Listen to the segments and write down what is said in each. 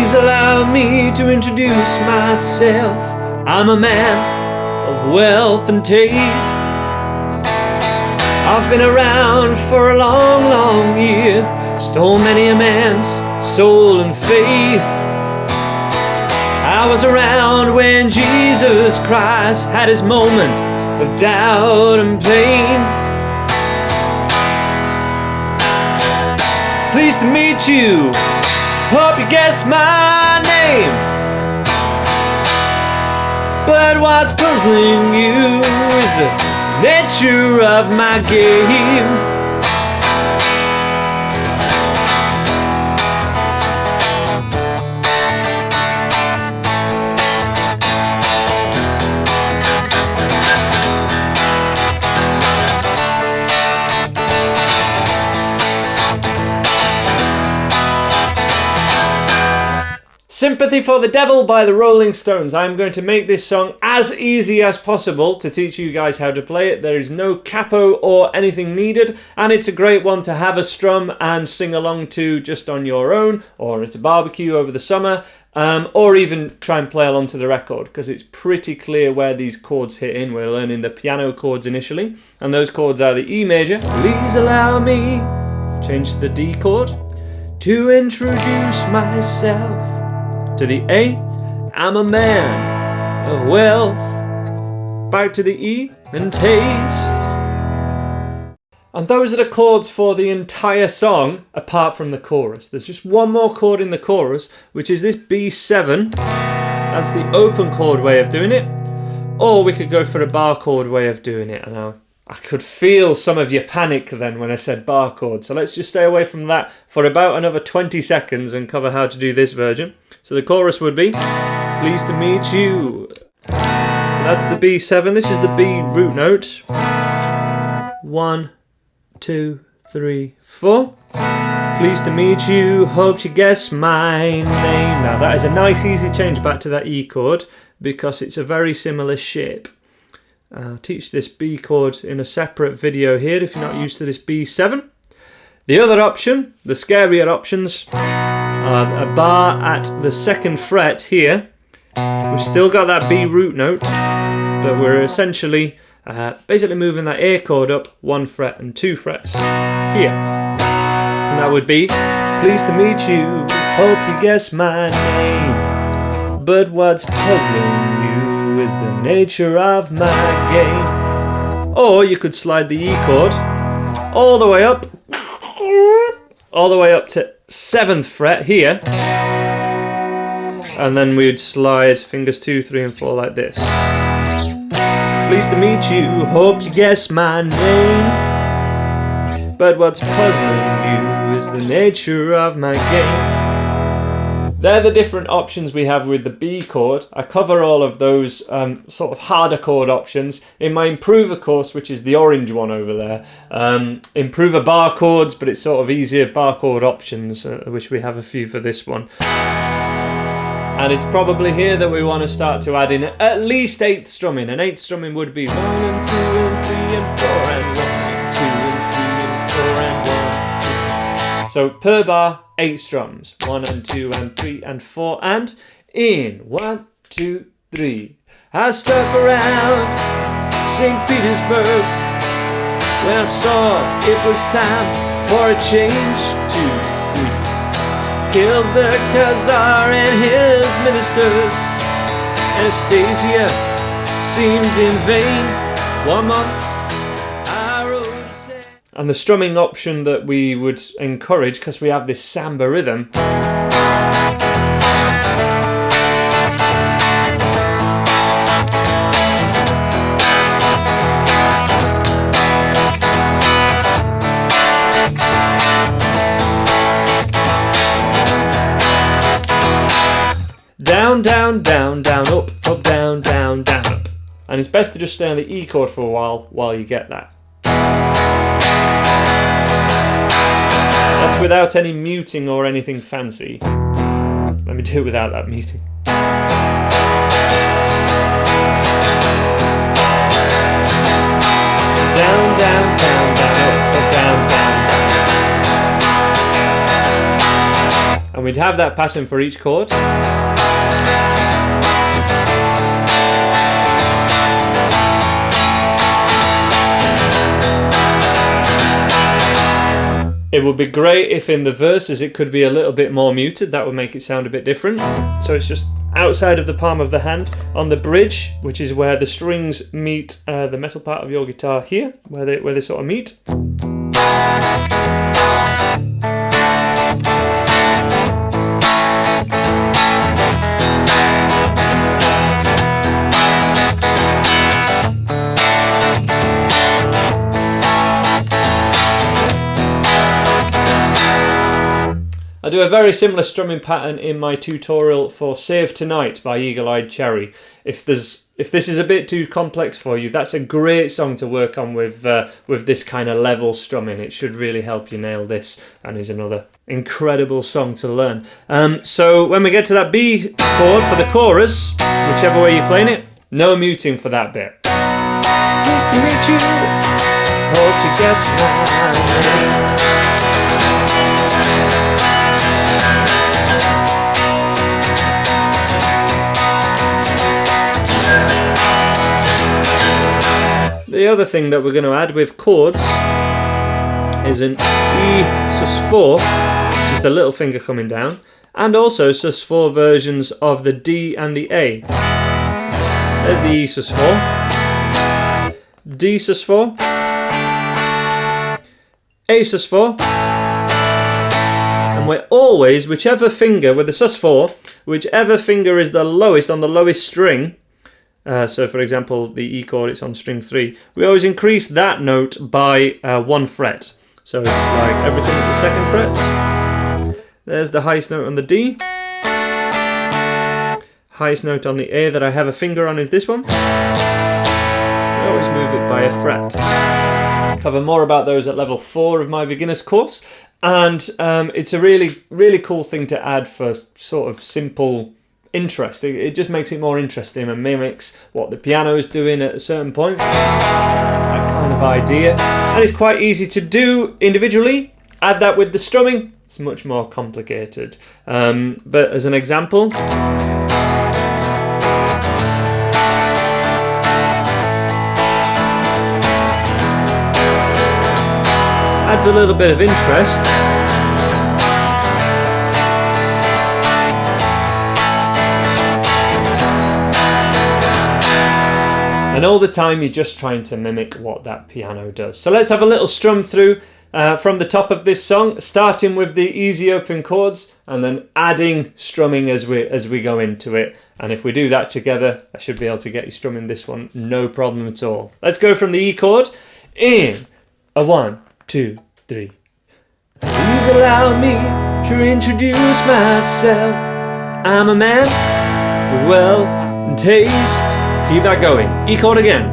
Please allow me to introduce myself. I'm a man of wealth and taste. I've been around for a long, long year, stole many a man's soul and faith. I was around when Jesus Christ had his moment of doubt and pain. Pleased to meet you, hope you guess my name. But what's puzzling you is the nature of my game. Sympathy for the Devil by the Rolling Stones. I'm going to make this song as easy as possible to teach you guys how to play it. There is no capo or anything needed, and it's a great one to have a strum and sing along to just on your own, or at a barbecue over the summer, or even try and play along to the record, because it's pretty clear where these chords hit in. We're learning the piano chords initially, and those chords are the E major. Please allow me, change to the D chord, to introduce myself. To the A, I'm a man of wealth. Back to the E, and taste. And those are the chords for the entire song, apart from the chorus. There's just one more chord in the chorus, which is this B7. That's the open chord way of doing it. Or we could go for a bar chord way of doing it. And I could feel some of your panic then when I said bar chord. So let's just stay away from that for about another 20 seconds and cover how to do this version. So the chorus would be, pleased to meet you. So that's the B7. This is the B root note. 1, 2, 3, 4. Pleased to meet you. Hope you guess my name. Now that is a nice easy change back to that E chord because it's a very similar shape. I'll teach this B chord in a separate video here if you're not used to this B7. The other option, the scarier options, are a bar at the 2nd fret here. We've still got that B root note, but we're essentially basically moving that A chord up 1 fret and 2 frets here. And that would be, pleased to meet you, hope you guess my name. But what's puzzling you is the nature of my game. Or you could slide the E chord all the way up to 7th fret here, and then we'd slide fingers 2, 3 and 4 like this. Pleased to meet you, hope you guess my name. But what's puzzling you is the nature of my game. They're the different options we have with the B chord. I cover all of those sort of harder chord options in my Improver course, which is the orange one over there. Improver bar chords, but it's sort of easier bar chord options, which we have a few for this one. And it's probably here that we want to start to add in at least 8th strumming. And 8th strumming would be 1 and 2 and 3 and 4 and 1, 2 and 3 and 4 and 1. So per bar, 8 strums. 1 and 2 and 3 and 4 and in. 1, 2, 3. I stuck around St. Petersburg, where I saw it was time for a change to be. Killed the Khazar and his ministers. Anastasia seemed in vain. 1 month I wrote 10. And the strumming option that we would encourage, because we have this samba rhythm, down, down, down, down, up, up, down, down, down, up. And it's best to just stay on the E chord for a while you get that. That's without any muting or anything fancy. Let me do it without that muting. Down, down, down, down, up, up, down, down, down. And we'd have that pattern for each chord. It would be great if in the verses it could be a little bit more muted. That would make it sound a bit different. So it's just outside of the palm of the hand on the bridge, which is where the strings meet the metal part of your guitar here, where they sort of meet. I do a very similar strumming pattern in my tutorial for Save Tonight by Eagle-Eyed Cherry. If this is a bit too complex for you, that's a great song to work on with this kind of level strumming. It should really help you nail this, and is another incredible song to learn. So when we get to that B chord for the chorus, whichever way you're playing it, no muting for that bit. Pleased to meet you, hope you guessed my name. The other thing that we're going to add with chords is an E sus4, which is the little finger coming down, and also sus4 versions of the D and the A. There's the E sus4, D sus4, A sus4, and we're always, whichever finger with the sus4, whichever finger is the lowest on the lowest string. So for example, the E chord, it's on string 3. We always increase that note by 1 fret. So it's like everything at the 2nd fret. There's the highest note on the D. Highest note on the A that I have a finger on is this one. I always move it by a fret. I'll cover more about those at level 4 of my beginner's course. And it's a really, really cool thing to add for sort of simple interest. It just makes it more interesting and mimics what the piano is doing at a certain point. That kind of idea. And it's quite easy to do individually. Add that with the strumming, it's much more complicated. But as an example, adds a little bit of interest. And all the time you're just trying to mimic what that piano does. So let's have a little strum through from the top of this song, starting with the easy open chords and then adding strumming as we go into it. And if we do that together, I should be able to get you strumming this one, no problem at all. Let's go from the E chord in a 1, 2, 3. Please allow me to introduce myself. I'm a man with wealth and taste. Keep that going. E chord again.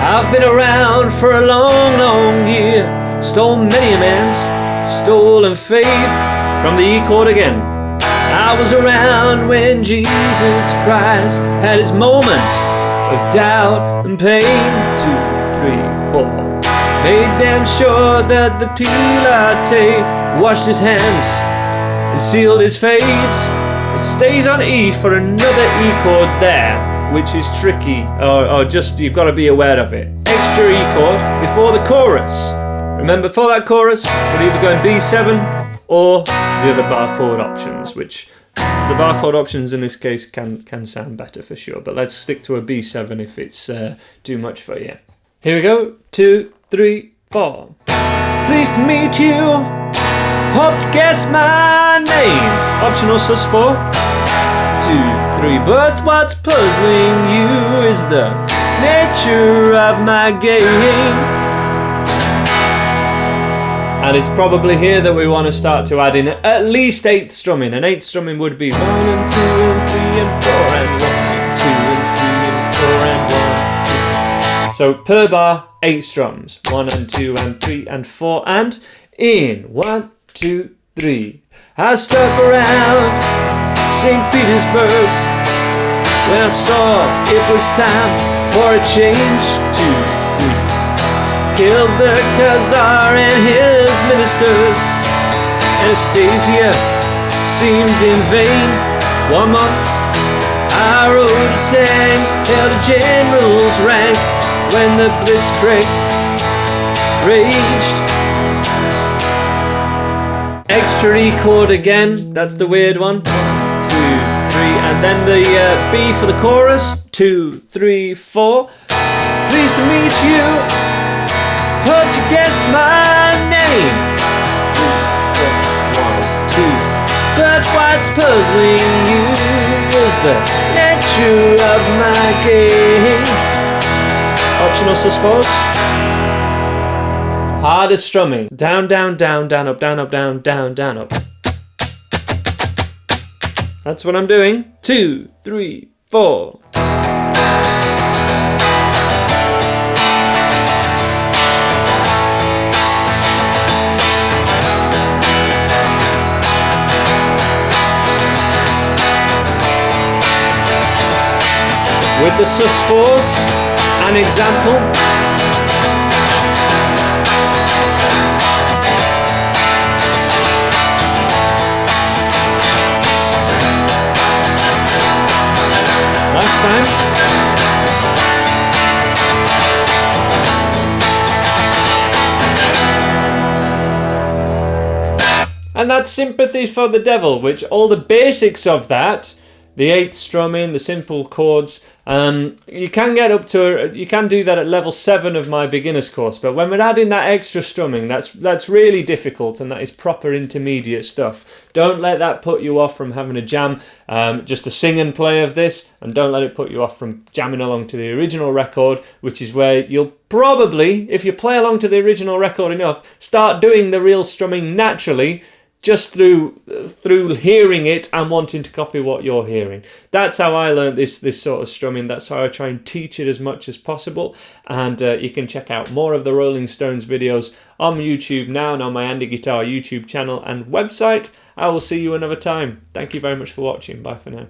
I've been around for a long, long year. Stole many a man's stolen faith. From the E chord again. I was around when Jesus Christ had his moment of doubt and pain. 2, 3, 4. Made damn sure that the Pilate washed his hands and sealed his fate. It stays on E for another E chord there, which is tricky, or just you've got to be aware of it. Extra E chord before the chorus. Remember, for that chorus, we're either going B7 or the other bar chord options, which the bar chord options in this case can sound better for sure, but let's stick to a B7 if it's too much for you. Here we go, 2, 3, 4. Pleased to meet you, hope you guess my name. Optional sus4. 2, 3, but what's puzzling you is the nature of my game. And it's probably here that we want to start to add in at least 8th strumming. An 8th strumming would be 1 and 2 and 3 and 4 and 1, 2 and 3 and 4 and 1. So per bar, 8 strums. 1 and 2 and 3 and 4 and in 1, 2, 3. I stuck around St. Petersburg when I saw it was time for a change. 2, 3. Killed the Khazar and his ministers. Anastasia seemed in vain. One more. I rode a tank, held a general's rank when the blitzkrieg raged. Extra E chord again, that's the weird one. 1, 2, 3, and then the B for the chorus. 2, 3, 4. Pleased to meet you. Hope you guessed my name. 2, 4, 1, 2. But what's puzzling you is the nature of my game. Optional sus4s. Harder strumming. Down, down, down, down, up, down, up, down, down, down, up. That's what I'm doing. 2, 3, 4. With the sus4s, an example. Last time. And that's Sympathy for the Devil, which all the basics of that, the 8th strumming, the simple chords, you can get up to, you can do that at level 7 of my beginner's course, but when we're adding that extra strumming, that's really difficult, and that is proper intermediate stuff. Don't let that put you off from having a jam, just a sing and play of this, and don't let it put you off from jamming along to the original record, which is where you'll probably, if you play along to the original record enough, start doing the real strumming naturally, just through hearing it and wanting to copy what you're hearing. That's how I learned this sort of strumming. That's how I try and teach it as much as possible. And you can check out more of the Rolling Stones videos on YouTube now and on my Andy Guitar YouTube channel and website. I will see you another time. Thank you very much for watching. Bye for now.